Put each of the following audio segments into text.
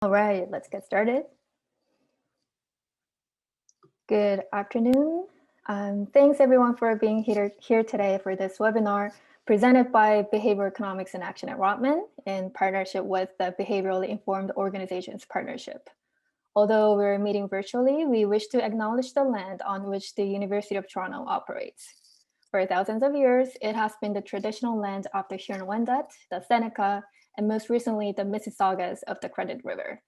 All right, let's get started. Good afternoon. Thanks everyone for being here today for this webinar presented by Behavioral Economics in Action at Rotman in partnership with the Behaviorally Informed Organizations Partnership. Although we're meeting virtually, we wish to acknowledge the land on which the University of Toronto operates. For thousands of years, it has been the traditional land of the Huron-Wendat, the Seneca, and most recently the Mississaugas of the Credit River.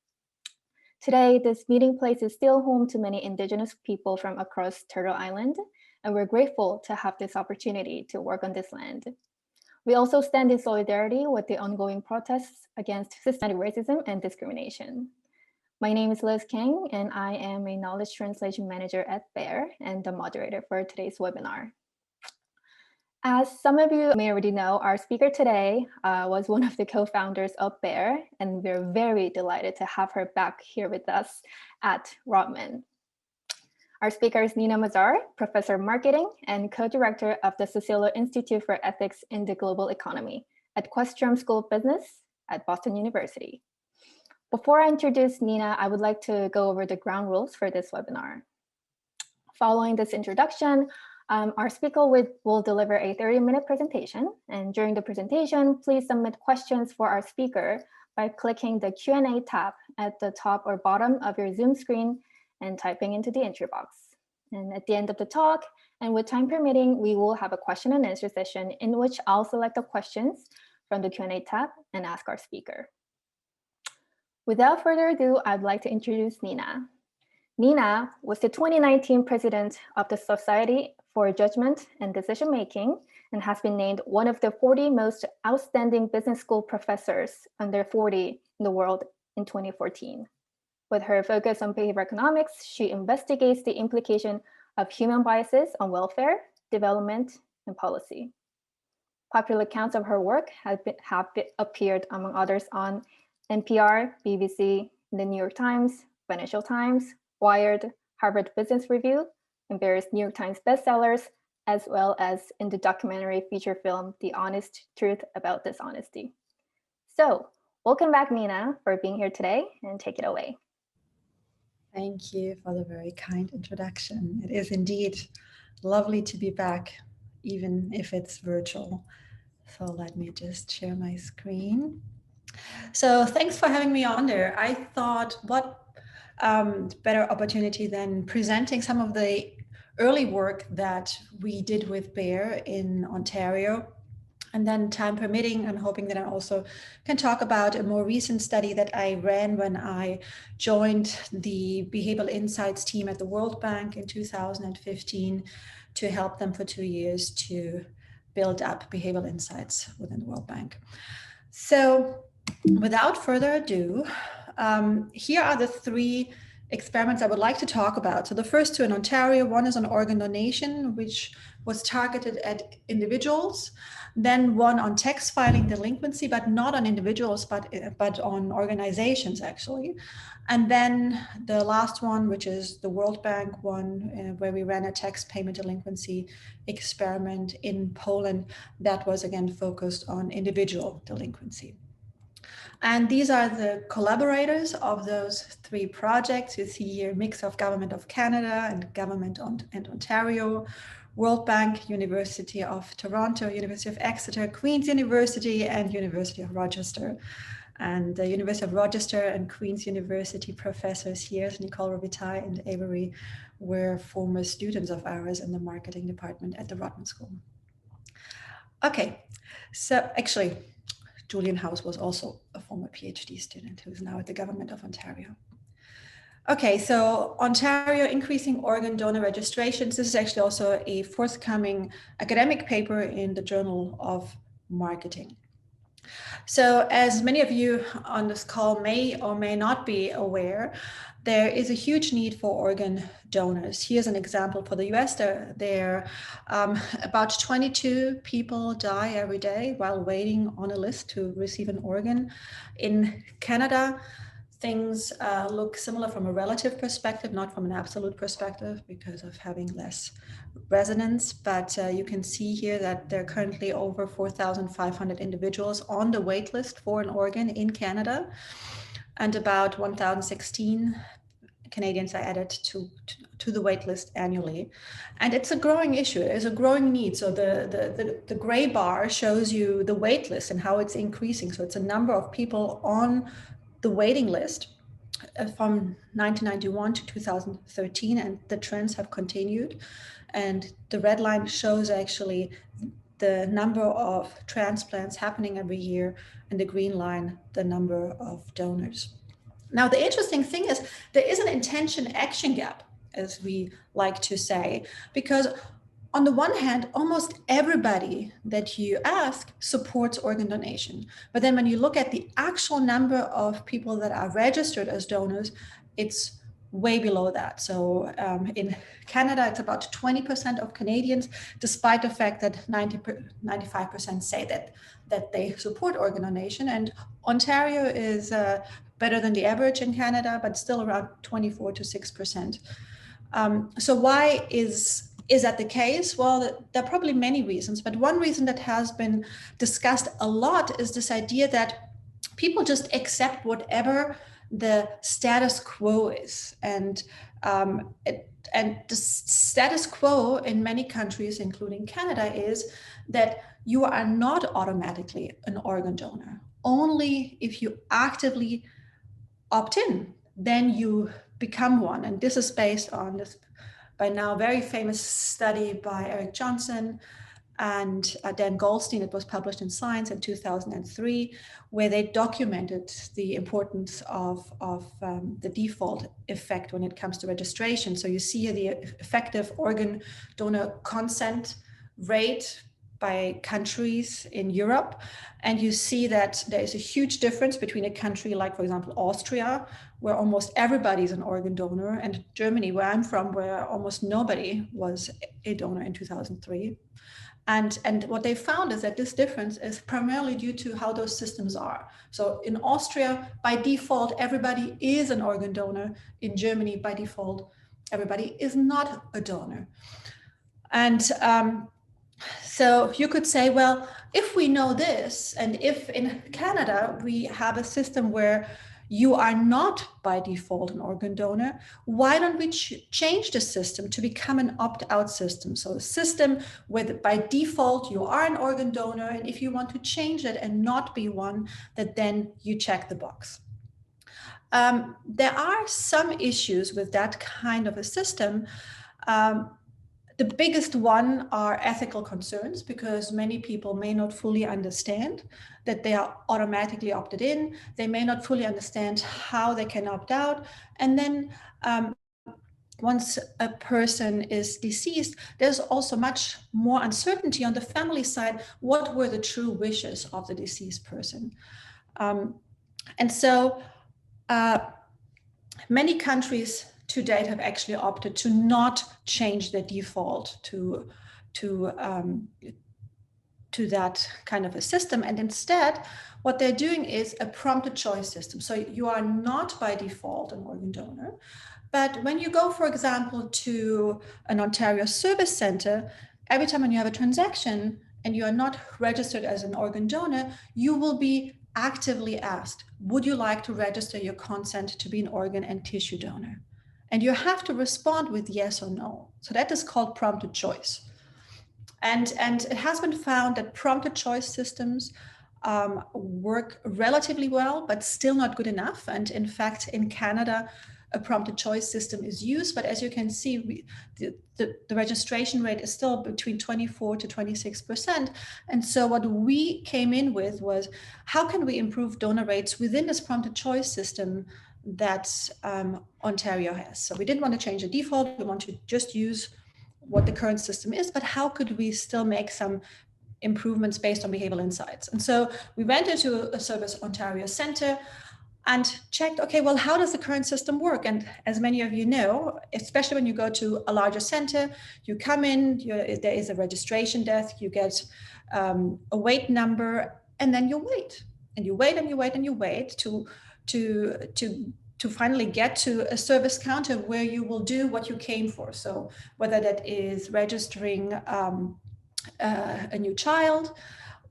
Today, this meeting place is still home to many Indigenous people from across Turtle Island, and we're grateful to have this opportunity to work on this land. We also stand in solidarity with the ongoing protests against systematic racism and discrimination. My name is Liz Kang, and I am a Knowledge Translation Manager at BEAR and the moderator for today's webinar. As some of you may already know, our speaker today was one of the co-founders of BEAR, and we're very delighted to have her back here with us at Rotman. Our speaker is Nina Mazar, Professor of Marketing and Co-Director of the Susilo Institute for Ethics in the Global Economy at Questrom School of Business at Boston University. Before I introduce Nina, I would like to go over the ground rules for this webinar. Following this introduction, our speaker will deliver a 30-minute presentation. And during the presentation, please submit questions for our speaker by clicking the Q&A tab at the top or bottom of your Zoom screen and typing into the entry box. And at the end of the talk, and with time permitting, we will have a question and answer session in which I'll select the questions from the Q&A tab and ask our speaker. Without further ado, I'd like to introduce Nina. Nina was the 2019 president of the Society for Judgment and Decision Making and has been named one of the 40 most outstanding business school professors under 40 in the world in 2014. With her focus on behavioral economics, she investigates the implication of human biases on welfare, development, and policy. Popular accounts of her work have appeared, among others, on NPR, BBC, the New York Times, Financial Times, Wired, Harvard Business Review, and various New York Times bestsellers, as well as in the documentary feature film, The Honest Truth About Dishonesty. So, welcome back, Nina, for being here today, and take it away. Thank you for the very kind introduction. It is indeed lovely to be back, even if it's virtual. So let me just share my screen. So thanks for having me on there. I thought what better opportunity than presenting some of the early work that we did with BEAR in Ontario. And then time permitting, I'm hoping that I also can talk about a more recent study that I ran when I joined the Behavioral Insights team at the World Bank in 2015 to help them for 2 years to build up behavioral insights within the World Bank. So without further ado, here are the 3 experiments I would like to talk about. So the first 2 in Ontario, one is on organ donation, which was targeted at individuals. Then one on tax filing delinquency, but not on individuals, but on organizations actually. And then the last one, which is the World Bank one, where we ran a tax payment delinquency experiment in Poland that was again focused on individual delinquency. And these are the collaborators of those 3 projects. You see here a mix of Government of Canada and Government and Ontario, World Bank, University of Toronto, University of Exeter, Queen's University, and University of Rochester. And the University of Rochester and Queen's University professors here, Nicole Robitaille and Avery, were former students of ours in the marketing department at the Rotman School. Okay, so actually, Julian House was also a former PhD student who's now at the Government of Ontario. Okay, so Ontario increasing organ donor registrations. This is actually also a forthcoming academic paper in the Journal of Marketing. So as many of you on this call may or may not be aware, there is a huge need for organ donors. Here's an example for the US. There about 22 people die every day while waiting on a list to receive an organ. In Canada, things look similar from a relative perspective, not from an absolute perspective because of having less residents. But you can see here that there are currently over 4,500 individuals on the wait list for an organ in Canada. and about 1,016 Canadians are added to the wait list annually. And it's a growing issue, it's a growing need. So the gray bar shows you the wait list and how it's increasing. So it's a number of people on the waiting list from 1991 to 2013, and the trends have continued. And the red line shows actually the number of transplants happening every year, and the green line, the number of donors. Now, the interesting thing is there is an intention-action gap, as we like to say, because on the one hand, almost everybody that you ask supports organ donation. But then when you look at the actual number of people that are registered as donors, it's way below that. So in Canada, it's about 20% of Canadians, despite the fact that 95% say that they support organ donation. And Ontario is better than the average in Canada, but still around 24 to 6%. So why is that the case? Well, there are probably many reasons, but one reason that has been discussed a lot is this idea that people just accept whatever the status quo is. And the status quo in many countries, including Canada, is that you are not automatically an organ donor. Only if you actively opt in, then you become one. And this is based on this by now very famous study by Eric Johnson and Dan Goldstein. It was published in Science in 2003, where they documented the importance of the default effect when it comes to registration. So you see here the effective organ donor consent rate by countries in Europe. And you see that there is a huge difference between a country like, for example, Austria, where almost everybody is an organ donor, and Germany, where I'm from, where almost nobody was a donor in 2003. And what they found is that this difference is primarily due to how those systems are. So in Austria, by default, everybody is an organ donor. In Germany, by default, everybody is not a donor. And so you could say, well, if we know this, and if in Canada we have a system where you are not by default an organ donor, why don't we change the system to become an opt-out system? So a system where by default you are an organ donor, and if you want to change it and not be one, that then you check the box. There are some issues with that kind of a system. The biggest one are ethical concerns, because many people may not fully understand that they are automatically opted in. They may not fully understand how they can opt out. And then once a person is deceased, there's also much more uncertainty on the family side. What were the true wishes of the deceased person? And so many countries to date have actually opted to not change their default to that kind of a system. And instead, what they're doing is a prompted choice system. So you are not by default an organ donor, but when you go, for example, to an Ontario service center, every time when you have a transaction and you are not registered as an organ donor, you will be actively asked, would you like to register your consent to be an organ and tissue donor? And you have to respond with yes or no. So that is called prompted choice. And it has been found that prompted choice systems work relatively well, but still not good enough. And in fact, in Canada, a prompted choice system is used, but as you can see, the registration rate is still between 24 to 26%. And so what we came in with was, how can we improve donor rates within this prompted choice system that Ontario has? So we didn't want to change the default, we want to just use what the current system is, but how could we still make some improvements based on behavioral insights? And so we went into a Service Ontario Center and checked, okay, well, how does the current system work? And as many of you know, especially when you go to a larger center, you come in, there is a registration desk, you get a wait number, and then you wait. And you wait and you wait and you wait to finally get to a service counter where you will do what you came for. So whether that is registering a new child,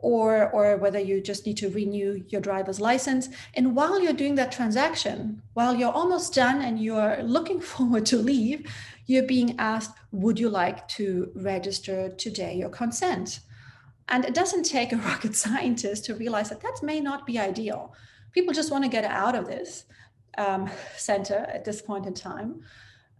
or whether you just need to renew your driver's license. And while you're doing that transaction, while you're almost done and you're looking forward to leave, you're being asked, would you like to register today your consent? And it doesn't take a rocket scientist to realize that that may not be ideal. People just want to get out of this center at this point in time.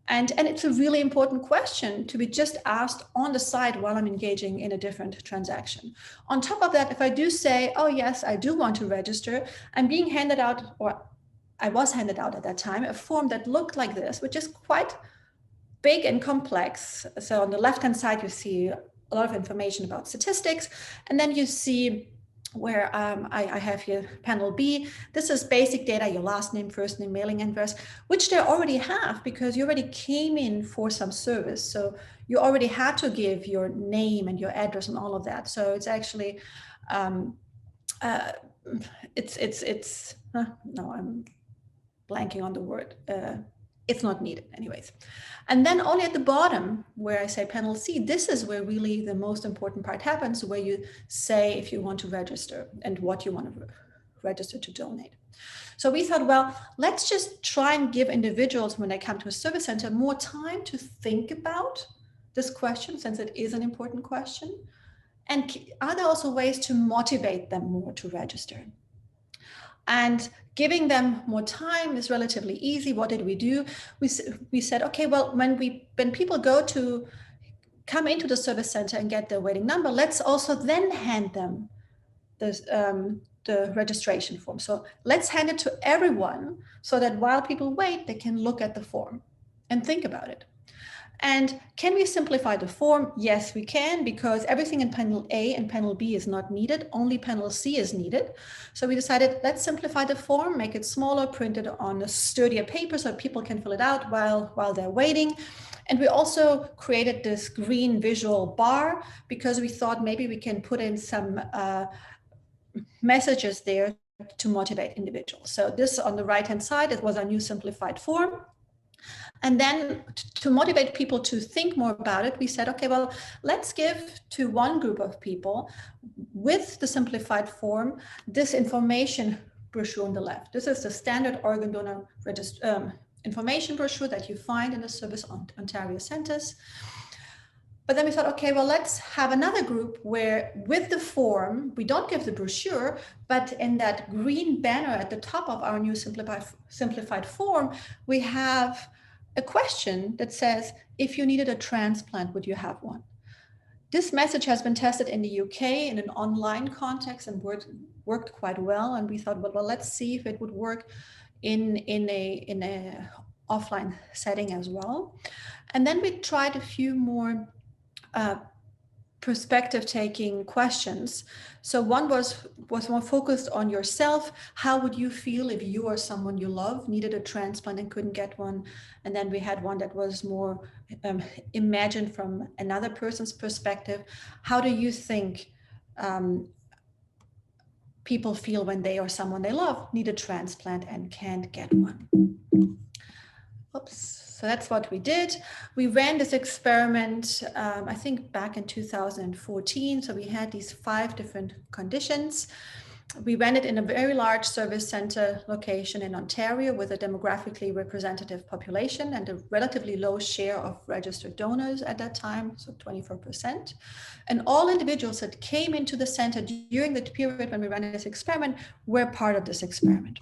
And it's a really important question to be just asked on the side while I'm engaging in a different transaction. On top of that, if I do say, oh yes, I do want to register, I'm being handed out, or I was handed out at that time, a form that looked like this, which is quite big and complex. So on the left-hand side, you see a lot of information about statistics, and then you see where I have here panel B. This is basic data, your last name, first name, mailing address, which they already have because you already came in for some service. So you already had to give your name and your address and all of that. So it's actually, no, I'm blanking on the word. It's not needed anyways. And then only at the bottom where I say panel C, this is where really the most important part happens, where you say if you want to register and what you want to register to donate. So we thought, well, let's just try and give individuals when they come to a service center more time to think about this question, since it is an important question. And are there also ways to motivate them more to register? And giving them more time is relatively easy. What did we do? We said, okay, well, when people come into the service center and get their waiting number, let's also then hand them the registration form. So let's hand it to everyone so that while people wait, they can look at the form and think about it. And can we simplify the form? Yes, we can, because everything in panel A and panel B is not needed. Only panel C is needed. So we decided, let's simplify the form, make it smaller, print it on a sturdier paper so people can fill it out while they're waiting. And we also created this green visual bar because we thought maybe we can put in some messages there to motivate individuals. So this on the right-hand side, it was our new simplified form. And then to motivate people to think more about it, we said, okay, well, let's give to one group of people with the simplified form this information brochure on the left. This is the standard organ donor information brochure that you find in the Service Ontario centers. But then we thought, okay, well, let's have another group where with the form, we don't give the brochure, but in that green banner at the top of our new simplified form, we have a question that says, if you needed a transplant, would you have one? This message has been tested in the UK in an online context and worked quite well. And we thought, well, let's see if it would work in a offline setting as well. And then we tried a few more perspective-taking questions. So one was more focused on yourself. How would you feel if you or someone you love needed a transplant and couldn't get one? And then we had one that was more imagined from another person's perspective. How do you think people feel when they or someone they love need a transplant and can't get one? Oops. So that's what we did. We ran this experiment, I think back in 2014. So we had these 5 different conditions. We ran it in a very large service center location in Ontario with a demographically representative population and a relatively low share of registered donors at that time, so 24%. And all individuals that came into the center during the period when we ran this experiment were part of this experiment.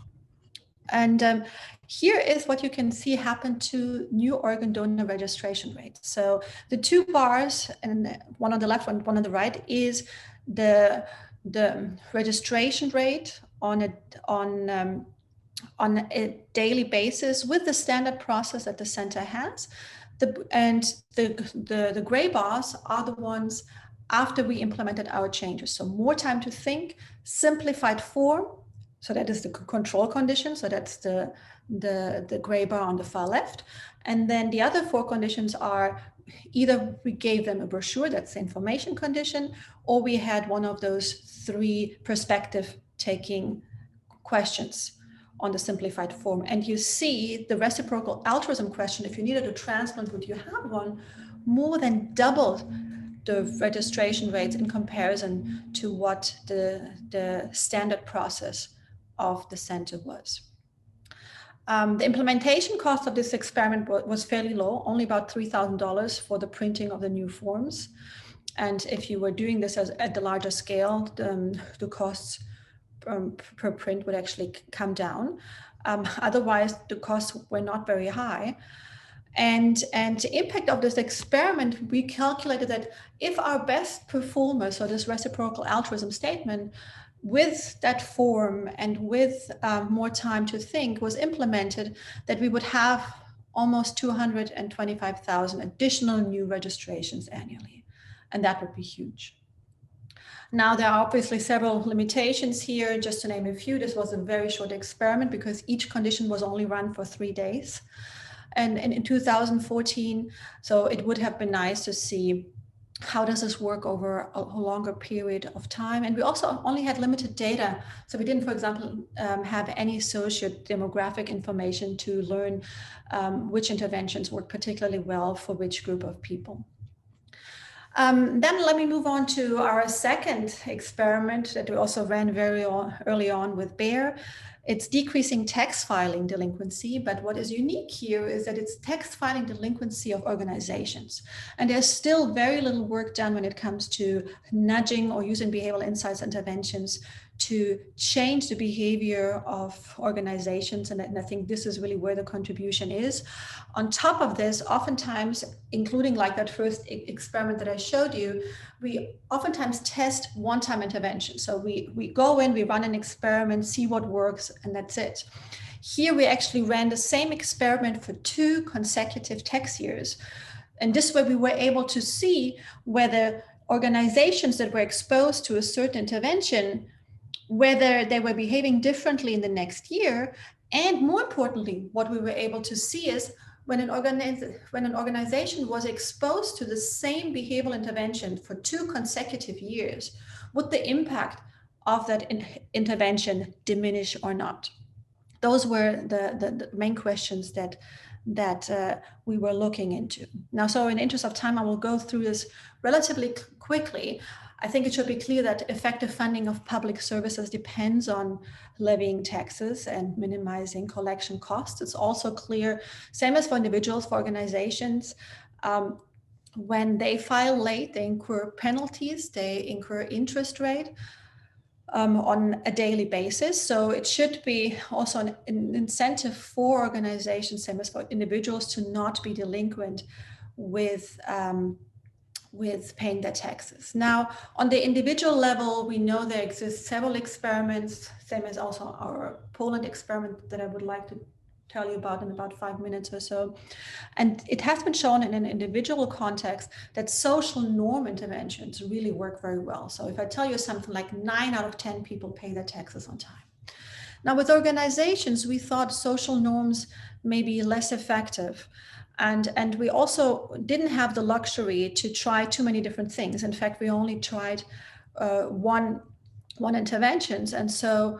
And here is what you can see happen to new organ donor registration rates. So the 2 bars, and one on the left, one on the right, is the registration rate on a daily basis with the standard process that the center has. The gray bars are the ones after we implemented our changes. So more time to think, simplified form. So that is the control condition. So that's the gray bar on the far left. And then the other 4 conditions are either we gave them a brochure, that's the information condition, or we had one of those 3 perspective taking questions on the simplified form. And you see the reciprocal altruism question, if you needed a transplant, would you have one, more than doubled the registration rates in comparison to what the standard process of the center was. The implementation cost of this experiment was fairly low, only about $3,000 for the printing of the new forms. And if you were doing this at the larger scale, the costs per print would actually come down. Otherwise, the costs were not very high. And the impact of this experiment, we calculated that if our best performer, so this reciprocal altruism statement, with that form and with more time to think was implemented, that we would have almost 225,000 additional new registrations annually. And that would be huge. Now, there are obviously several limitations here. Just to name a few, this was a very short experiment because each condition was only run for 3 days. And in 2014, so it would have been nice to see how does this work over a longer period of time. And we also only had limited data. So we didn't, for example, have any socio-demographic information to learn which interventions work particularly well for which group of people. Then let me move on to our second experiment that we also ran very early on with Bear. It's decreasing tax filing delinquency, but what is unique here is that it's tax filing delinquency of organizations. And there's still very little work done when it comes to nudging or using behavioral insights interventions to change the behavior of organizations. And I think this is really where the contribution is. On top of this, oftentimes, including like that first experiment that I showed you, we oftentimes test one-time interventions. So we go in, we run an experiment, see what works, and that's it. Here we actually ran the same experiment for 2 consecutive tax years. And this way we were able to see whether organizations that were exposed to a certain intervention, whether they were behaving differently in the next year. And more importantly, what we were able to see is when an organization was exposed to the same behavioral intervention for 2 consecutive years, would the impact of that intervention diminish or not? Those were the main questions that we were looking into. Now, so in the interest of time, I will go through this relatively quickly. I think it should be clear that effective funding of public services depends on levying taxes and minimizing collection costs. It's also clear, same as for individuals, for organizations, when they file late, they incur penalties, they incur interest rate on a daily basis. So it should be also an incentive for organizations, same as for individuals, to not be delinquent with paying their taxes. Now, on the individual level, we know there exist several experiments, same as also our Poland experiment that I would like to tell you about in about 5 minutes or so. And it has been shown in an individual context that social norm interventions really work very well. So if I tell you something like 9 out of 10 people pay their taxes on time. Now, with organizations, we thought social norms may be less effective. And we also didn't have the luxury to try too many different things. In fact, we only tried one interventions. And so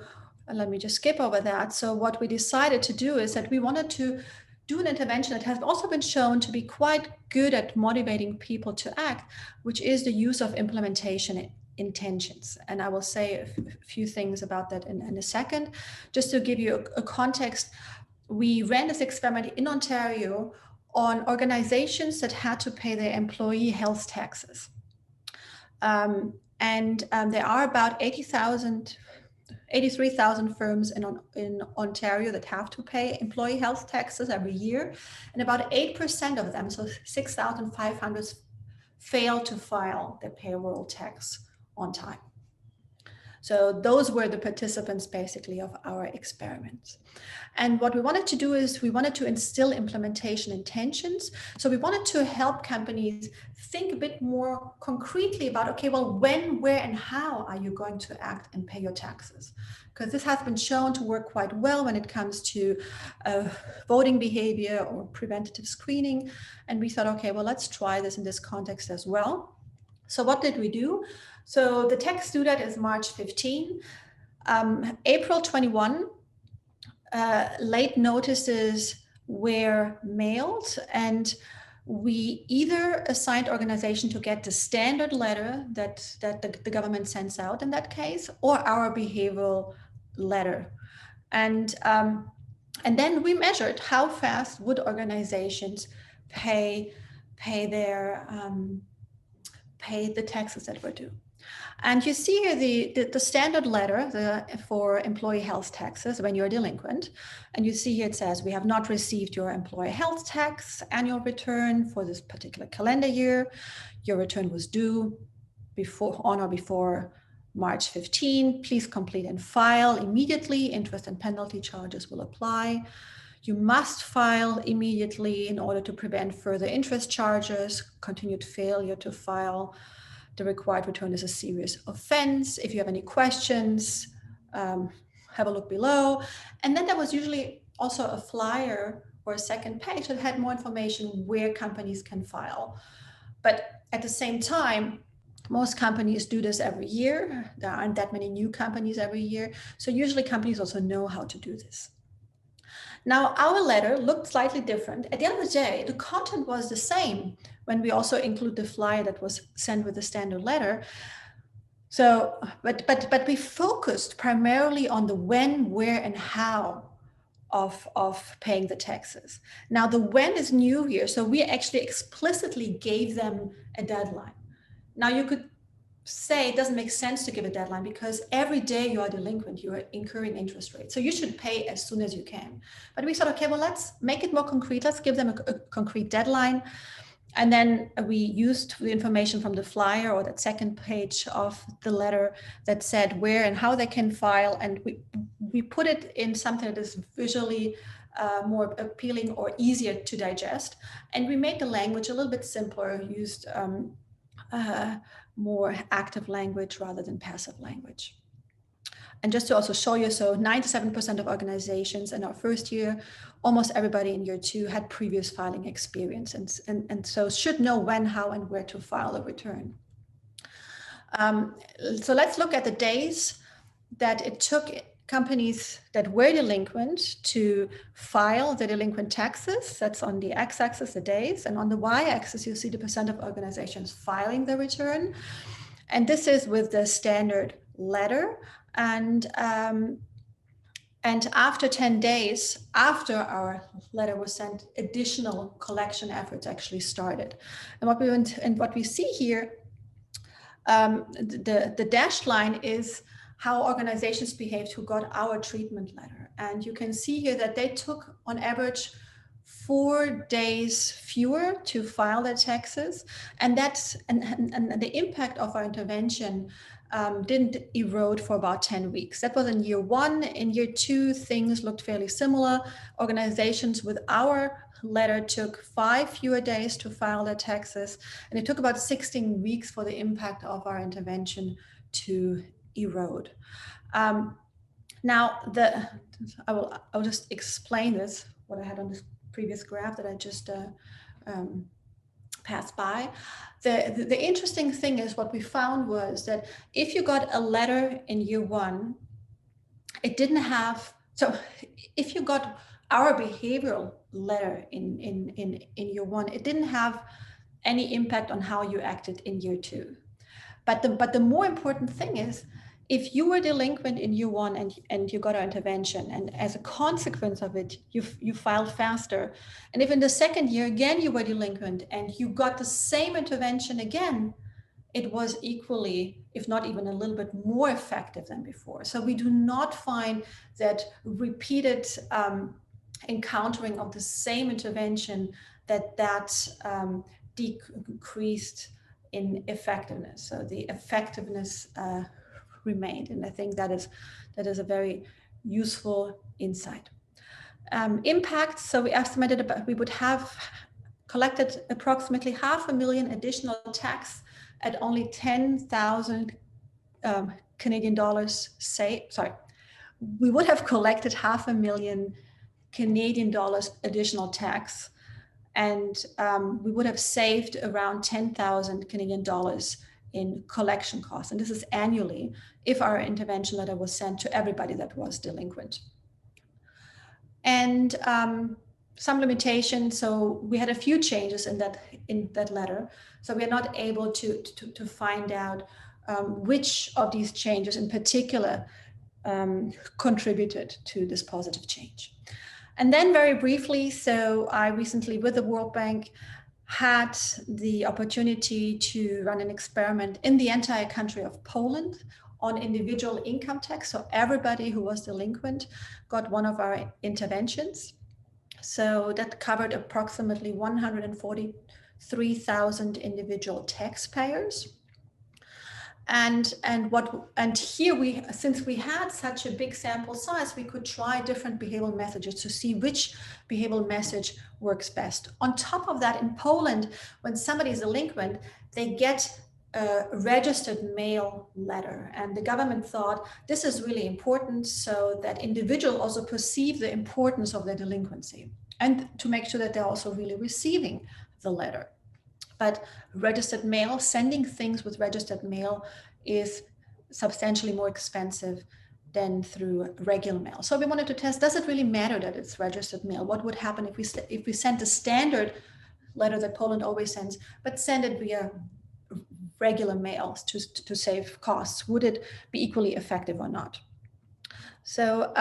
let me just skip over that. So what we decided to do is that we wanted to do an intervention that has also been shown to be quite good at motivating people to act, which is the use of implementation intentions. And I will say a few things about that in a second. Just to give you a context, we ran this experiment in Ontario on organizations that had to pay their employee health taxes. There are about 83,000 firms in Ontario that have to pay employee health taxes every year. And about 8% of them, so 6,500, fail to file their payroll tax on time. So those were the participants basically of our experiments. And what we wanted to do is we wanted to instill implementation intentions. So we wanted to help companies think a bit more concretely about, okay, well, when, where, and how are you going to act and pay your taxes? Because this has been shown to work quite well when it comes to voting behavior or preventative screening. And we thought, okay, well, let's try this in this context as well. So what did we do? So the text due date is March 15. April 21, late notices were mailed, and we either assigned organization to get the standard letter that the government sends out in that case, or our behavioral letter. And then we measured how fast would organizations pay the taxes that were due. And you see here the standard letter for employee health taxes when you're delinquent. And you see here it says, we have not received your employee health tax annual return for this particular calendar year. Your return was due on or before March 15. Please complete and file immediately. Interest and penalty charges will apply. You must file immediately in order to prevent further interest charges. Continued failure to file the required return is a serious offense. If you have any questions, have a look below. And then there was usually also a flyer or a second page that had more information where companies can file. But at the same time, most companies do this every year. There aren't that many new companies every year. So usually companies also know how to do this. Now, our letter looked slightly different. At the end of the day, the content was the same when we also include the flyer that was sent with the standard letter. So, but we focused primarily on the when, where, and how of paying the taxes. Now, the when is new here. So we actually explicitly gave them a deadline. Now, you could say it doesn't make sense to give a deadline because every day you are delinquent, you are incurring interest rates. So you should pay as soon as you can. But we thought, okay, well, let's make it more concrete. Let's give them a concrete deadline. And then we used the information from the flyer or that second page of the letter that said where and how they can file. And we put it in something that is visually more appealing or easier to digest. And we made the language a little bit simpler, used more active language rather than passive language. And just to also show you, so 97% of organizations in our first year, almost everybody in year 2 had previous filing experience and so should know when, how, and where to file a return. So let's look at the days that it took companies that were delinquent to file the delinquent taxes. That's on the x-axis, the days, and on the y-axis, you see the percent of organizations filing the return. And this is with the standard letter. And after 10 days, after our letter was sent, additional collection efforts actually started. And what we see here, the dashed line is how organizations behaved who got our treatment letter. And you can see here that they took on average 4 days fewer to file their taxes. And that's and the impact of our intervention didn't erode for about 10 weeks. That was in year 1. In year 2, things looked fairly similar. Organizations with our letter took 5 fewer days to file their taxes. And it took about 16 weeks for the impact of our intervention to erode. Now, I'll just explain this, what I had on this previous graph that I just passed by. The interesting thing is what we found was that if you got a letter in year 1, it didn't have, so if you got our behavioral letter in year 1, it didn't have any impact on how you acted in year 2. But the more important thing is, if you were delinquent in year 1 and you got our intervention, and as a consequence of it, you filed faster. And if in the second year, again, you were delinquent and you got the same intervention again, it was equally, if not even a little bit more effective than before. So we do not find that repeated encountering of the same intervention that decreased in effectiveness. So the effectiveness remained, and I think that is a very useful insight. Impact. So we estimated we would have collected approximately 500,000 additional tax at only 10,000 Canadian dollars. We would have collected 500,000 Canadian dollars additional tax, and we would have saved around 10,000 Canadian dollars in collection costs. And this is annually if our intervention letter was sent to everybody that was delinquent. And some limitations. So we had a few changes in that letter. So we are not able to find out which of these changes in particular contributed to this positive change. And then very briefly, so I recently with the World Bank had the opportunity to run an experiment in the entire country of Poland on individual income tax. So everybody who was delinquent got one of our interventions. So that covered approximately 143,000 individual taxpayers. And here since we had such a big sample size, we could try different behavioral messages to see which behavioral message works best. On top of that, in Poland, when somebody is delinquent, they get a registered mail letter, and the government thought this is really important so that individuals also perceive the importance of their delinquency and to make sure that they're also really receiving the letter. But registered mail, sending things with registered mail is substantially more expensive than through regular mail. So we wanted to test, does it really matter that it's registered mail? What would happen if we sent the standard letter that Poland always sends, but send it via regular mail to save costs? Would it be equally effective or not? So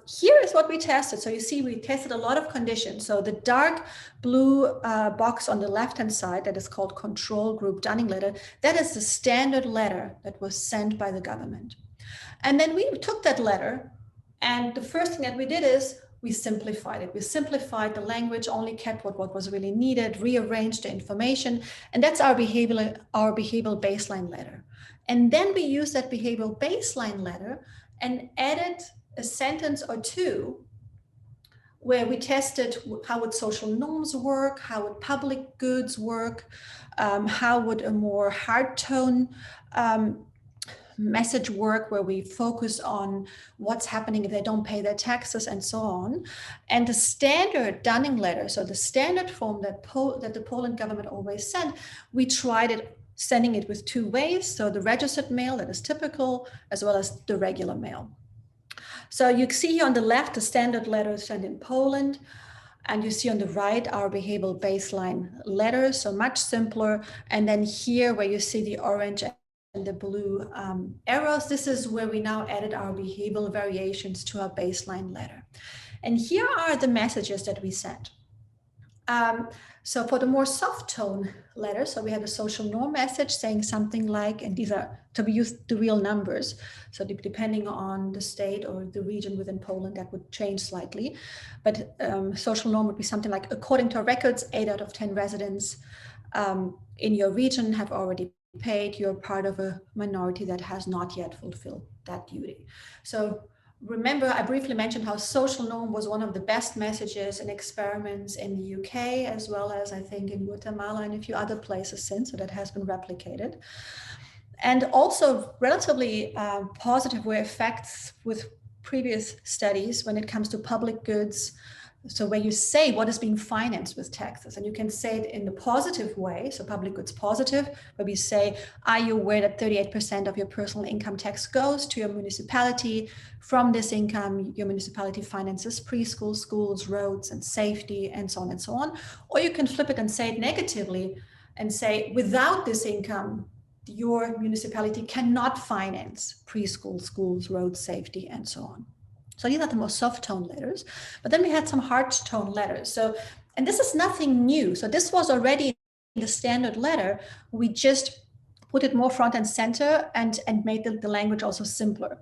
here is what we tested. So you see, we tested a lot of conditions. So the dark blue box on the left-hand side, that is called control group Dunning letter, that is the standard letter that was sent by the government. And then we took that letter, and the first thing that we did is we simplified it. We simplified the language, only kept what was really needed, rearranged the information, and that's our behavioral baseline letter. And then we used that behavioral baseline letter and added a sentence or two where we tested how would social norms work, how would public goods work, how would a more hard tone message work, where we focus on what's happening if they don't pay their taxes and so on. And the standard Dunning letter, so the standard form that the Poland government always sent, we tried sending it with two ways. So the registered mail that is typical, as well as the regular mail. So you see here on the left, the standard letter sent in Poland, and you see on the right our behavioral baseline letter, so much simpler. And then here where you see the orange and the blue arrows, this is where we now added our behavioral variations to our baseline letter. And here are the messages that we sent. So for the more soft tone letters, so we had a social norm message saying something like, and these are to be used the real numbers. So depending on the state or the region within Poland, that would change slightly. But social norm would be something like, according to our records, 8 out of 10 residents in your region have already paid. You're part of a minority that has not yet fulfilled that duty. So remember, I briefly mentioned how social norm was one of the best messages in experiments in the UK, as well as I think in Guatemala and a few other places since, so that has been replicated. And also relatively positive were effects with previous studies when it comes to public goods. So where you say what is being financed with taxes, and you can say it in the positive way, so public goods positive, where we say, are you aware that 38% of your personal income tax goes to your municipality? From this income, your municipality finances preschool, schools, roads, and safety, and so on and so on. Or you can flip it and say it negatively and say, without this income, your municipality cannot finance preschool, schools, roads, safety, and so on. So these are the most soft tone letters, but then we had some hard tone letters. So, and this is nothing new. So this was already in the standard letter. We just put it more front and center and made the language also simpler.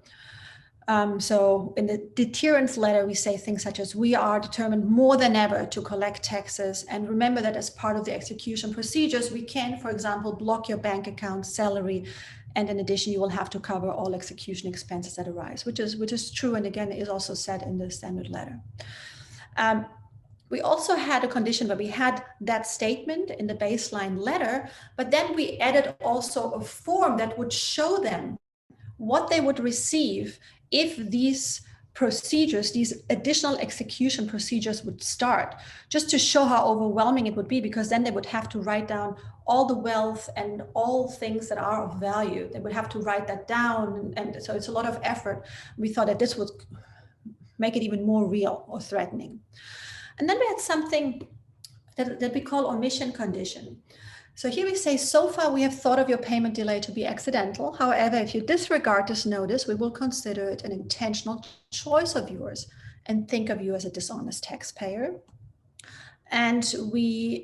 So in the deterrence letter, we say things such as, we are determined more than ever to collect taxes. And remember that as part of the execution procedures, we can, for example, block your bank account, salary, and in addition, you will have to cover all execution expenses that arise, which is true, and again, is also said in the standard letter. We also had a condition where we had that statement in the baseline letter, but then we added also a form that would show them what they would receive if these procedures, these additional execution procedures would start, just to show how overwhelming it would be, because then they would have to write down all the wealth and all things that are of value. They would have to write that down. And so it's a lot of effort. We thought that this would make it even more real or threatening. And then we had something that we call omission condition. So here we say, so far we have thought of your payment delay to be accidental. However, if you disregard this notice, we will consider it an intentional choice of yours and think of you as a dishonest taxpayer. And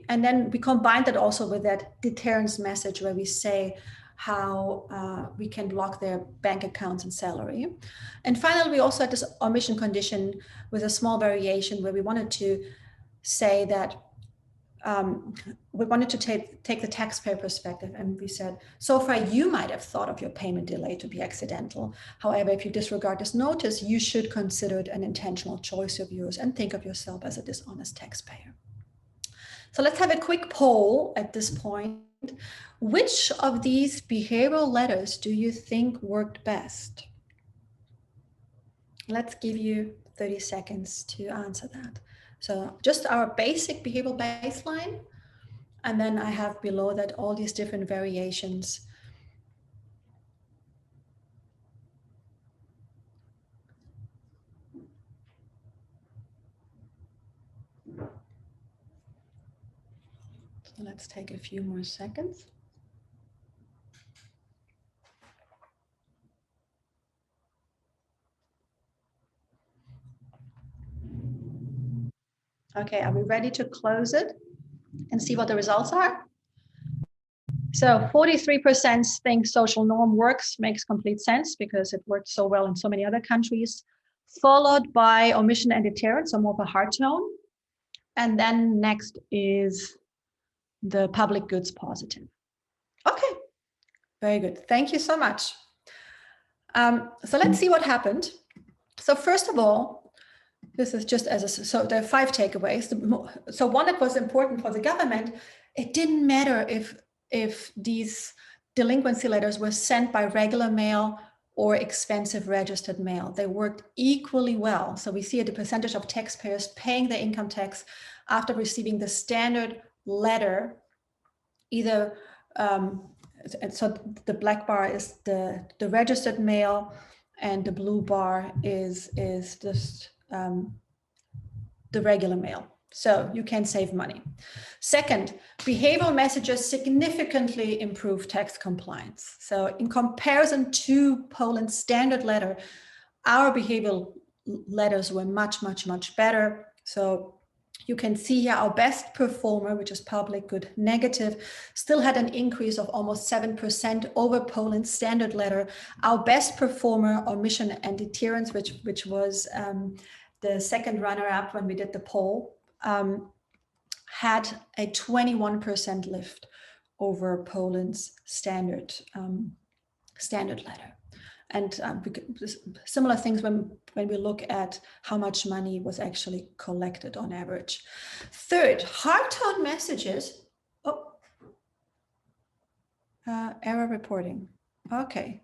then we combine that also with that deterrence message where we say how we can block their bank accounts and salary. And finally, we also had this omission condition with a small variation where we wanted to say that we wanted to take the taxpayer perspective, and we said, so far you might have thought of your payment delay to be accidental. However, if you disregard this notice, you should consider it an intentional choice of yours and think of yourself as a dishonest taxpayer. So let's have a quick poll at this point. Which of these behavioral letters do you think worked best? Let's give you 30 seconds to answer that. So just our basic behavioral baseline, and then I have below that all these different variations. So let's take a few more seconds. Okay, are we ready to close it and see what the results are? So 43% think social norm works, makes complete sense because it worked so well in so many other countries, followed by omission and deterrence, so more of a hard tone. And then next is the public goods positive. Okay, very good. Thank you so much. So let's see what happened. So first of all, this is just so there are 5 takeaways. So one that was important for the government, it didn't matter if these delinquency letters were sent by regular mail or expensive registered mail. They worked equally well. So we see the percentage of taxpayers paying their income tax after receiving the standard letter, either, so the black bar is the registered mail and the blue bar is just the regular mail. So you can save money. Second, behavioral messages significantly improve tax compliance. So in comparison to Poland's standard letter, our behavioral letters were much, much, much better. So you can see here our best performer, which is public good negative, still had an increase of almost 7% over Poland's standard letter. Our best performer, omission and deterrence, which was the second runner-up when we did the poll, had a 21% lift over Poland's standard letter. And similar things when we look at how much money was actually collected on average. Third, hard tone messages. Error reporting. Okay.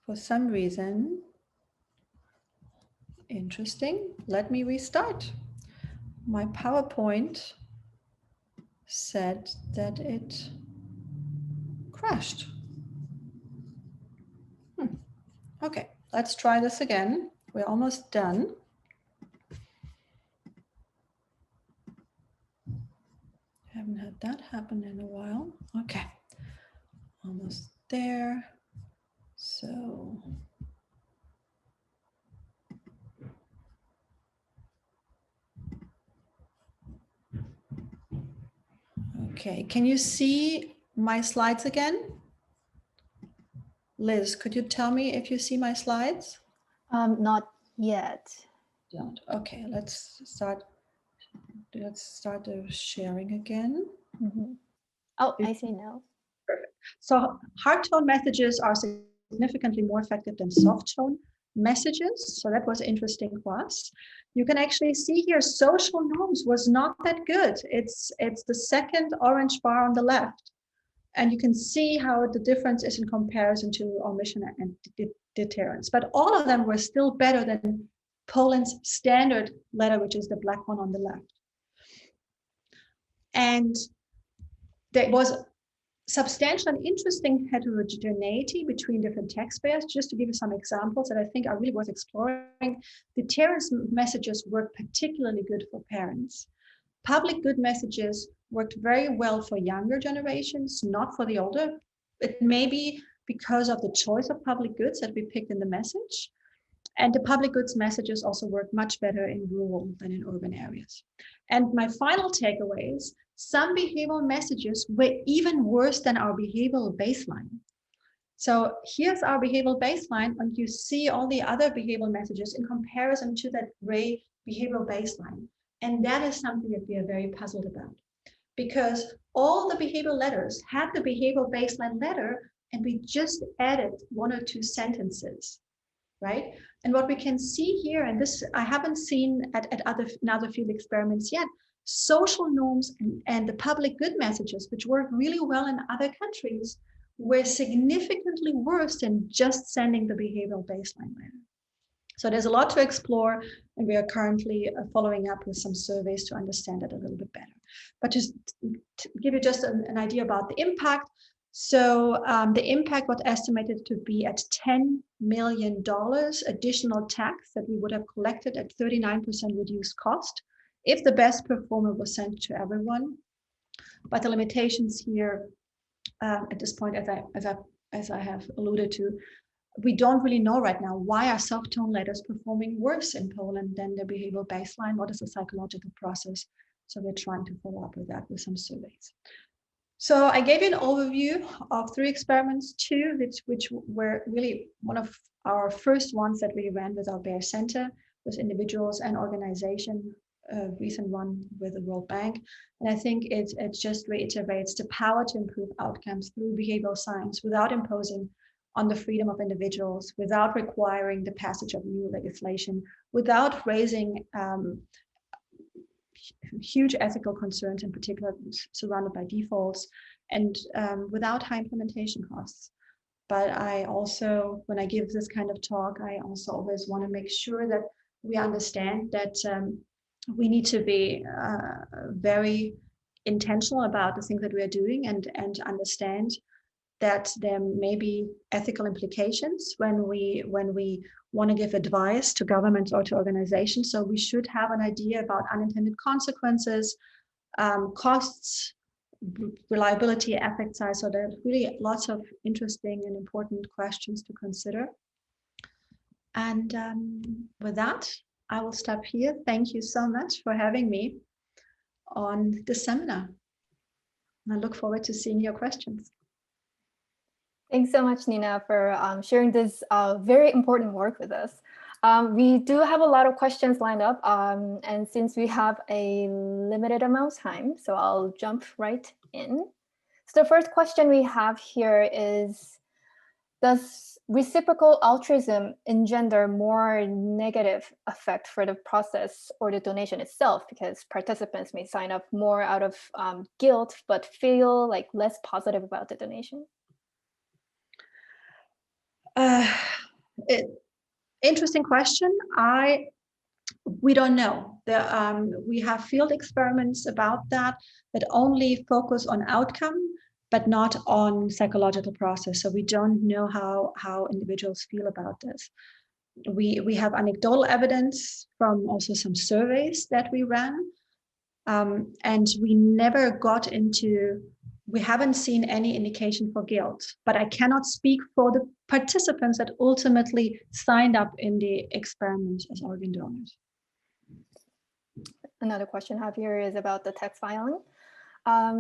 For some reason, interesting. Let me restart. My PowerPoint said that it crashed. Okay, let's try this again. We're almost done. Haven't had that happen in a while. Okay, almost there. So okay, can you see my slides again? Liz, could you tell me if you see my slides? Not yet. Don't. Okay, let's start the sharing again. Mm-hmm. Oh, I see now. Perfect. So hard tone messages are significantly more effective than soft tone messages. So that was interesting for us. You can actually see here social norms was not that good. It's the second orange bar on the left. And you can see how the difference is in comparison to omission and deterrence. But all of them were still better than Poland's standard letter, which is the black one on the left. And there was substantial and interesting heterogeneity between different taxpayers. Just to give you some examples that I think are really worth exploring, the deterrence messages work particularly good for parents. Public good messages worked very well for younger generations, not for the older. It may be because of the choice of public goods that we picked in the message. And the public goods messages also work much better in rural than in urban areas. And my final takeaways, some behavioral messages were even worse than our behavioral baseline. So here's our behavioral baseline, and you see all the other behavioral messages in comparison to that gray behavioral baseline. And that is something that we are very puzzled about, because all the behavioral letters had the behavioral baseline letter, and we just added 1 or 2 sentences, right? And what we can see here, and this I haven't seen at other field experiments yet, social norms and the public good messages, which work really well in other countries, were significantly worse than just sending the behavioral baseline letter. So there's a lot to explore, and we are currently following up with some surveys to understand it a little bit better. But just to give you just an idea about the impact. So the impact was estimated to be at $10 million additional tax that we would have collected at 39% reduced cost if the best performer was sent to everyone. But the limitations here at this point, as I have alluded to, we don't really know right now why are soft tone letters performing worse in Poland than the behavioral baseline. What is the psychological process? So we're trying to follow up with that with some surveys. So I gave you an overview of 3 experiments, 2 which were really one of our first ones that we ran with our Bear Center, with individuals and organization, a recent one with the World Bank. And I think it just reiterates the power to improve outcomes through behavioral science without imposing on the freedom of individuals, without requiring the passage of new legislation, without raising huge ethical concerns, in particular surrounded by defaults, and without high implementation costs. But I also, when I give this kind of talk, I also always want to make sure that we understand that we need to be very intentional about the things that we are doing, and understand that there may be ethical implications when we want to give advice to governments or to organizations. So we should have an idea about unintended consequences, costs, reliability, effect size. So there's really lots of interesting and important questions to consider. And with that, I will stop here. Thank you so much for having me on this seminar. And I look forward to seeing your questions. Thanks so much, Nina, for sharing this very important work with us. We do have a lot of questions lined up, and since we have a limited amount of time, so I'll jump right in. So the first question we have here is, does reciprocal altruism engender more negative effect for the process or the donation itself? Because participants may sign up more out of guilt, but feel like less positive about the donation. Interesting question. We don't know. We have field experiments about that only focus on outcome, but not on psychological process. So we don't know how individuals feel about this. We have anecdotal evidence from also some surveys that we ran, and we never got into. We haven't seen any indication for guilt, but I cannot speak for the participants that ultimately signed up in the experiment as organ donors. Another question I have here is about the tax filing.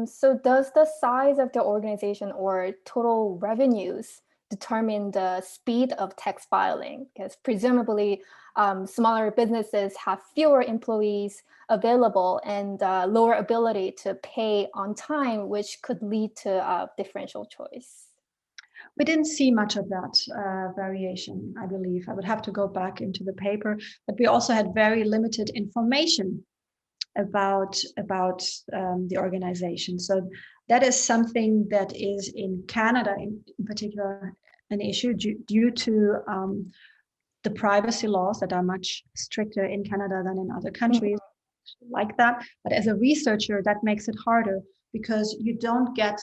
So does the size of the organization or total revenues determine the speed of tax filing? Because presumably smaller businesses have fewer employees available and lower ability to pay on time, which could lead to differential choice. We didn't see much of that variation, I believe. I would have to go back into the paper, but we also had very limited information about the organization. So that is something that is in Canada in particular an issue due to the privacy laws that are much stricter in Canada than in other countries like that. But as a researcher, that makes it harder because you don't get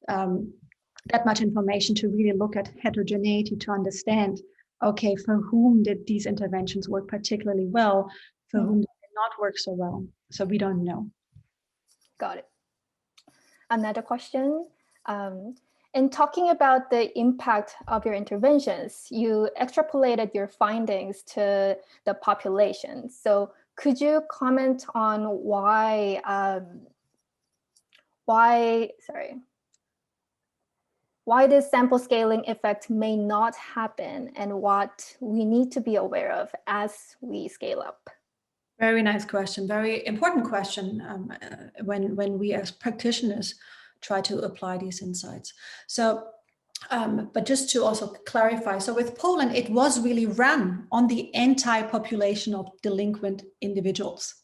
that much information to really look at heterogeneity to understand, okay, for whom did these interventions work particularly well, for whom did they not work so well. So we don't know. Got it. Another question. In talking about the impact of your interventions, you extrapolated your findings to the population. So could you comment on why this sample scaling effect may not happen and what we need to be aware of as we scale up? Very nice question, very important question when we as practitioners try to apply these insights. So, but just to also clarify, so with Poland, it was really run on the entire population of delinquent individuals.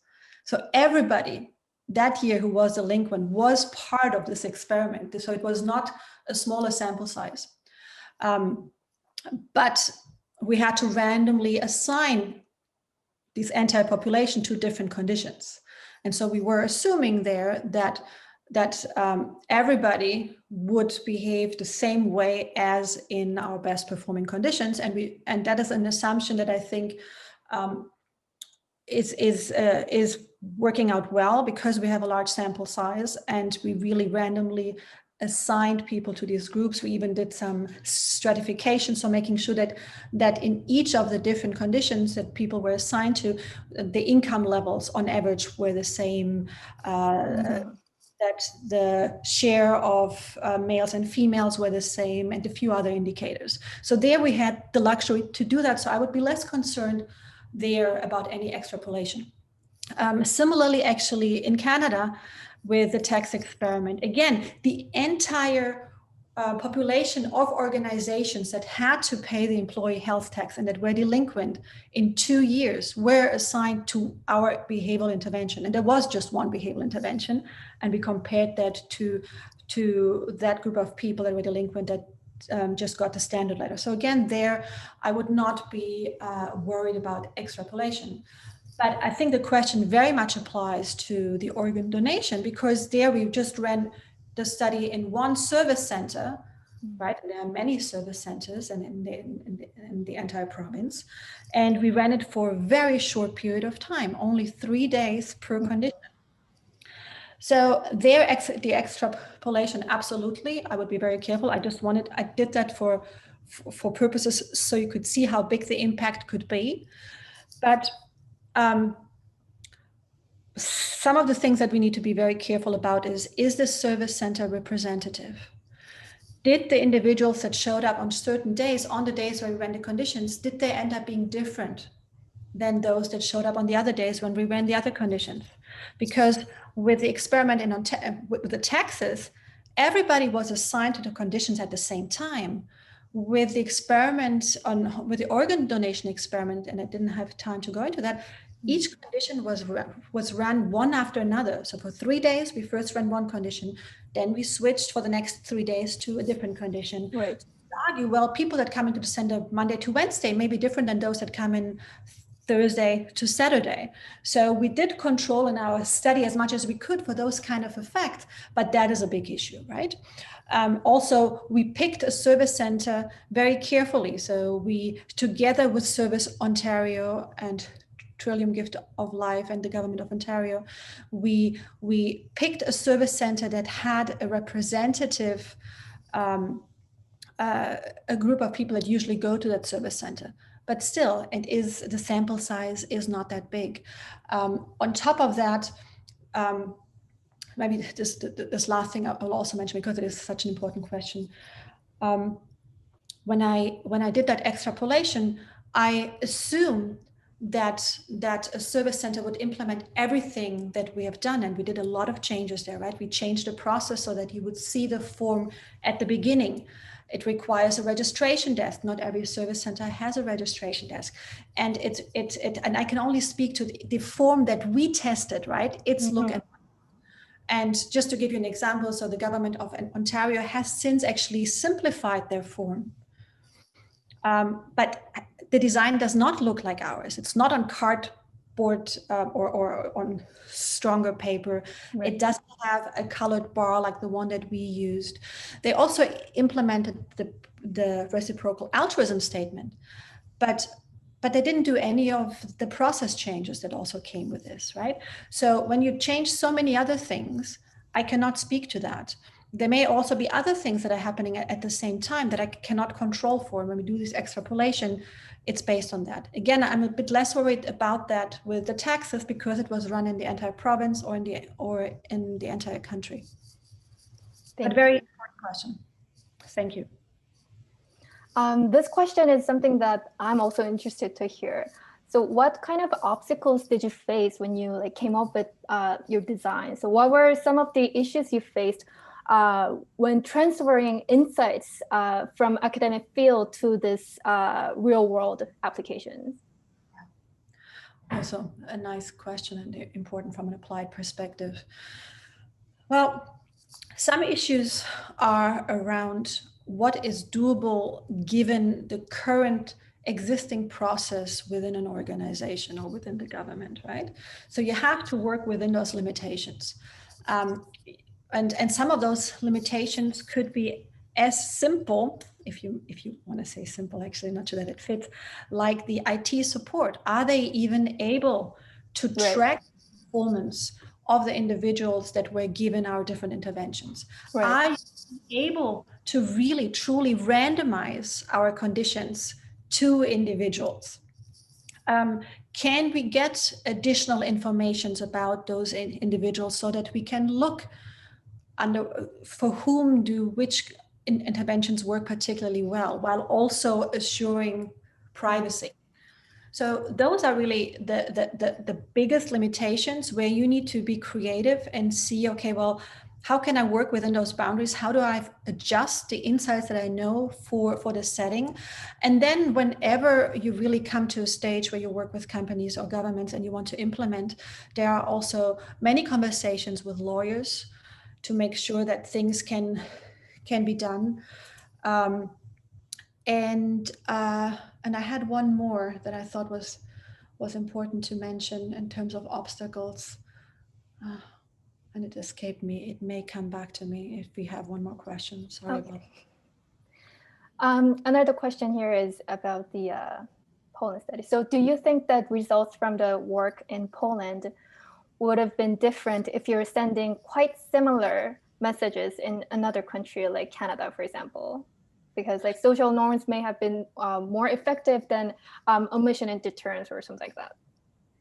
So everybody that year who was delinquent was part of this experiment. So it was not a smaller sample size. But we had to randomly assign this entire population to different conditions. And so we were assuming there that everybody would behave the same way as in our best performing conditions. And that is an assumption that I think is working out well because we have a large sample size and we really randomly assigned people to these groups. We even did some stratification, so making sure that in each of the different conditions that people were assigned to, the income levels on average were the same, that the share of males and females were the same, and a few other indicators. So there we had the luxury to do that. So I would be less concerned there about any extrapolation. Similarly, actually in Canada, with the tax experiment, again, the entire population of organizations that had to pay the employee health tax and that were delinquent in 2 years were assigned to our behavioral intervention. And there was just one behavioral intervention. And we compared that to that group of people that were delinquent that just got the standard letter. So again, there, I would not be worried about extrapolation. But I think the question very much applies to the organ donation, because there we just ran the study in one service center, right? And there are many service centers and in the entire province. And we ran it for a very short period of time, only 3 days per condition. So there, the extrapolation, absolutely, I would be very careful. I did that for purposes so you could see how big the impact could be. But some of the things that we need to be very careful about is the service center representative? Did the individuals that showed up on certain days, on the days where we ran the conditions, did they end up being different than those that showed up on the other days when we ran the other conditions? Because with the experiment with the taxes, everybody was assigned to the conditions at the same time. With the experiment with the organ donation experiment, and I didn't have time to go into that, each condition was run one after another. So for 3 days, we first ran one condition, then we switched for the next 3 days to a different condition. Right. Argue, well, people that come into the center Monday to Wednesday may be different than those that come in Thursday to Saturday. So we did control in our study as much as we could for those kind of effects, but that is a big issue, right? Also, we picked a service center very carefully. So we, together with Service Ontario and Trillium Gift of Life and the Government of Ontario, we picked a service center that had a representative, a group of people that usually go to that service center. But still, the sample size is not that big. On top of that, maybe this last thing I'll also mention, because it is such an important question. When I did that extrapolation, I assumed that a service center would implement everything that we have done, and we did a lot of changes there, right? We changed the process so that you would see the form at the beginning. It requires a registration desk. Not every service center has a registration desk, and and I can only speak to the form that we tested, right? It's look at. And just to give you an example, so the Government of Ontario has since actually simplified their form. But the design does not look like ours. It's not on card board or on stronger paper. Right. It doesn't have a colored bar like the one that we used. They also implemented the reciprocal altruism statement, but they didn't do any of the process changes that also came with this, right? So when you change so many other things, I cannot speak to that. There may also be other things that are happening at the same time that I cannot control for. When we do this extrapolation, it's based on that. Again, I'm a bit less worried about that with the taxes because it was run in the entire province or in the entire country. But very important question. Thank you. This question is something that I'm also interested to hear. So what kind of obstacles did you face when you came up with your design? So what were some of the issues you faced when transferring insights from academic field to this real world applications? Also a nice question and important from an applied perspective. Well, some issues are around what is doable given the current existing process within an organization or within the government, right? So you have to work within those limitations. And some of those limitations could be as simple, if you want to say simple, actually, not sure that it fits, like the IT support. Are they even able to track performance of the individuals that were given our different interventions? Are you able to really, truly randomize our conditions to individuals? Can we get additional information about those individuals so that we can look for whom do which interventions work particularly well, while also assuring privacy? So those are really the biggest limitations where you need to be creative and see, okay, well, how can I work within those boundaries? How do I adjust the insights that I know for the setting? And then whenever you really come to a stage where you work with companies or governments and you want to implement, there are also many conversations with lawyers to make sure that things can be done. And I had one more that I thought was important to mention in terms of obstacles, and it escaped me. It may come back to me if we have one more question. Sorry about that. Another question here is about the Poland study. So do you think that results from the work in Poland would have been different if you're sending quite similar messages in another country like Canada, for example? Because social norms may have been more effective than omission and deterrence or something like that.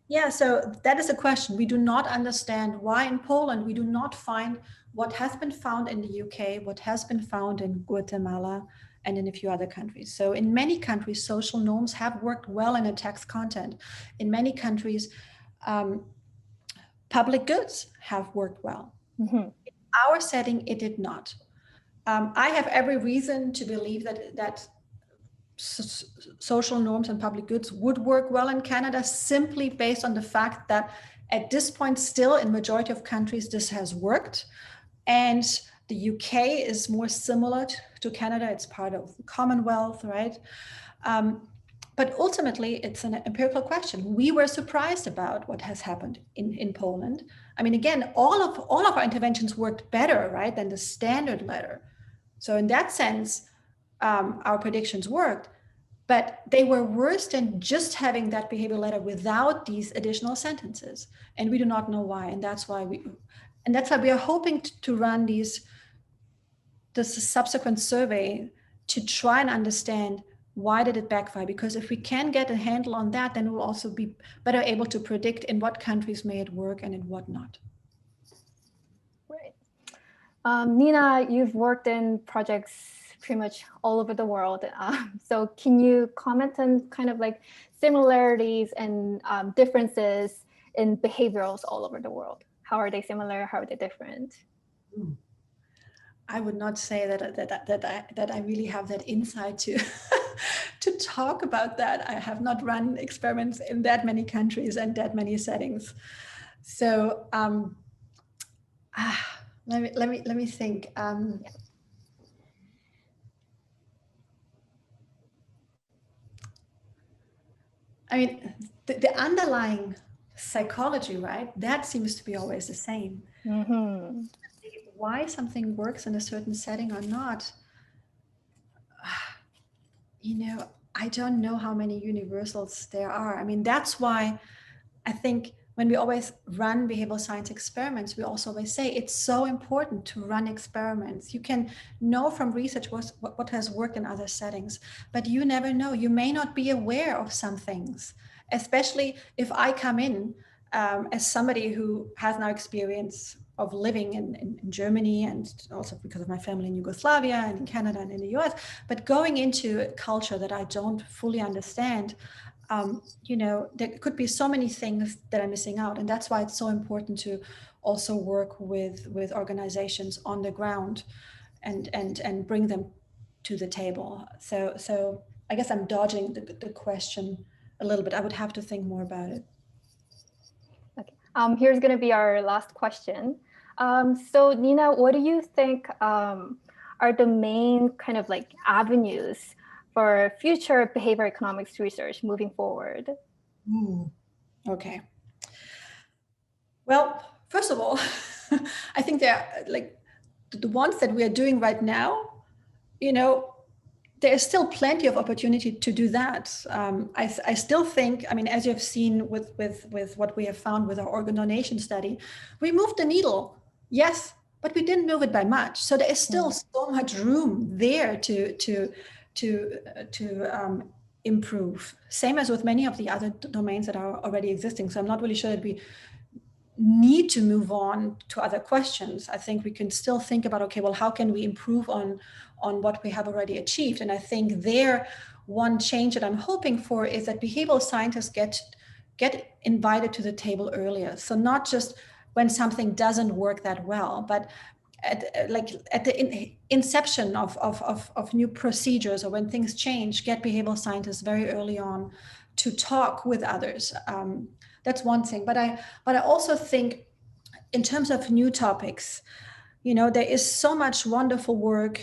Yeah, so that is a question. We do not understand why in Poland we do not find what has been found in the UK, what has been found in Guatemala, and in a few other countries. So in many countries, social norms have worked well in a text content. In many countries, public goods have worked well. Mm-hmm. In our setting, it did not. I have every reason to believe that social norms and public goods would work well in Canada, simply based on the fact that at this point, still in majority of countries, this has worked. And the UK is more similar to Canada. It's part of the Commonwealth, right? But ultimately, it's an empirical question. We were surprised about what has happened in Poland. I mean, again, all of our interventions worked better, right, than the standard letter. So in that sense, our predictions worked, but they were worse than just having that behavioral letter without these additional sentences. And we do not know why. And that's why we are hoping to run this subsequent survey to try and understand why did it backfire? Because if we can get a handle on that, then we'll also be better able to predict in what countries may it work and in what not. Right. Nina, you've worked in projects pretty much all over the world. So can you comment on kind of similarities and differences in behaviorals all over the world? How are they similar? How are they different? I would not say that I really have that insight to to talk about that. I have not run experiments in that many countries and that many settings. So let me think. I mean, the underlying psychology, right? That seems to be always the same. Mm-hmm. Why something works in a certain setting or not, I don't know how many universals there are. I mean, that's why I think when we always run behavioral science experiments, we also always say it's so important to run experiments. You can know from research what has worked in other settings, but you never know. You may not be aware of some things, especially if I come in as somebody who has now experience of living in Germany, and also because of my family in Yugoslavia and in Canada and in the US, but going into a culture that I don't fully understand, there could be so many things that I'm missing out. And that's why it's so important to also work with organizations on the ground and bring them to the table. So I guess I'm dodging the question a little bit. I would have to think more about it. Okay. Here's going to be our last question. So Nina, what do you think are the main kind of like avenues for future behavior economics research moving forward? Okay. Well, first of all, I think they're like the ones that we are doing right now, there's still plenty of opportunity to do that. I still think, I mean, as you've seen with what we have found with our organ donation study, we moved the needle, yes, but we didn't move it by much. So there is still so much room there to improve. Same as with many of the other domains that are already existing. So I'm not really sure that we need to move on to other questions. I think we can still think about, okay, well, how can we improve on what we have already achieved? And I think there, one change that I'm hoping for is that behavioral scientists get invited to the table earlier. So not just when something doesn't work that well, but at the inception of new procedures, or when things change, get behavioral scientists very early on to talk with others. That's one thing. But I also think in terms of new topics, there is so much wonderful work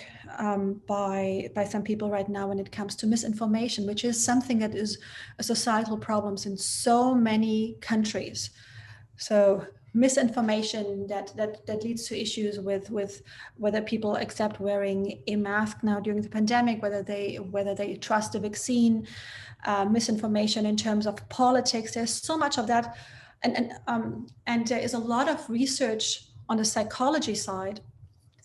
by some people right now when it comes to misinformation, which is something that is a societal problem in so many countries. So misinformation that leads to issues with whether people accept wearing a mask now during the pandemic, whether they trust the vaccine, misinformation in terms of politics. There's so much of that, and there is a lot of research on the psychology side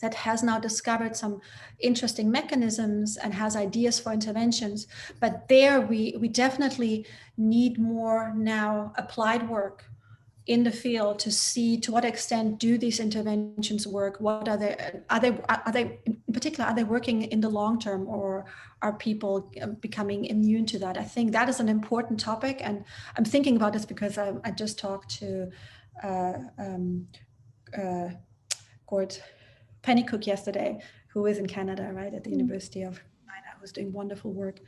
that has now discovered some interesting mechanisms and has ideas for interventions. But there we definitely need more now applied work in the field to see to what extent do these interventions work. What are they in particular, are they working in the long term, or are people becoming immune to that? I think that is an important topic, and I'm thinking about this because I just talked to Gord Pennycook yesterday, who is in Canada, right, at the University of China, who's doing wonderful work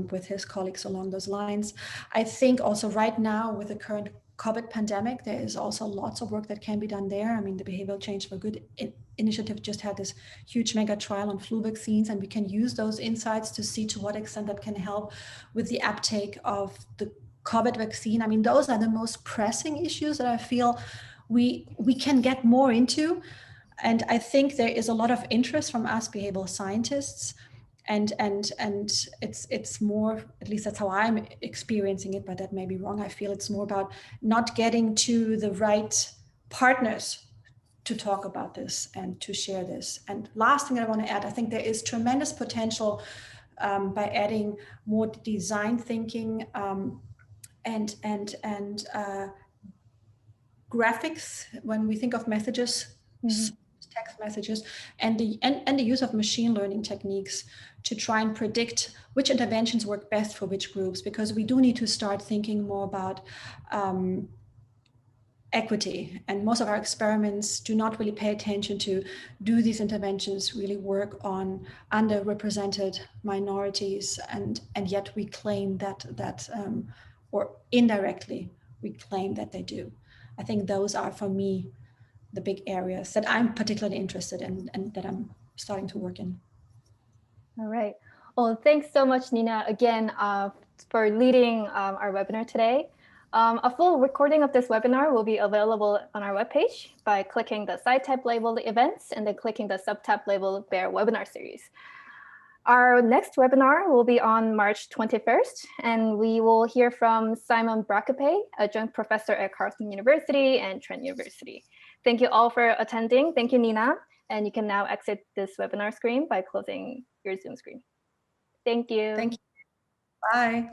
with his colleagues along those lines. I think also right now with the current COVID pandemic, there is also lots of work that can be done there. I mean, the Behavioral Change for Good initiative just had this huge mega trial on flu vaccines, and we can use those insights to see to what extent that can help with the uptake of the COVID vaccine. I mean, those are the most pressing issues that I feel we can get more into. And I think there is a lot of interest from us behavioral scientists, and it's more, at least that's how I'm experiencing it, but that may be wrong. I feel it's more about not getting to the right partners to talk about this and to share this. And last thing I want to add, I think there is tremendous potential by adding more design thinking and graphics when we think of messages. Text messages, and the use of machine learning techniques to try and predict which interventions work best for which groups, because we do need to start thinking more about equity. And most of our experiments do not really pay attention to, do these interventions really work on underrepresented minorities, and yet we claim that or indirectly we claim that they do. I think those are, for me, the big areas that I'm particularly interested in and that I'm starting to work in. All right. Well, thanks so much, Nina, again, for leading our webinar today. A full recording of this webinar will be available on our webpage by clicking the side tab labeled events and then clicking the sub-tab labeled Bear webinar series. Our next webinar will be on March 21st, and we will hear from Simon Bracape, adjunct professor at Carleton University and Trent University. Thank you all for attending. Thank you, Nina. And you can now exit this webinar screen by closing your Zoom screen. Thank you. Thank you. Bye.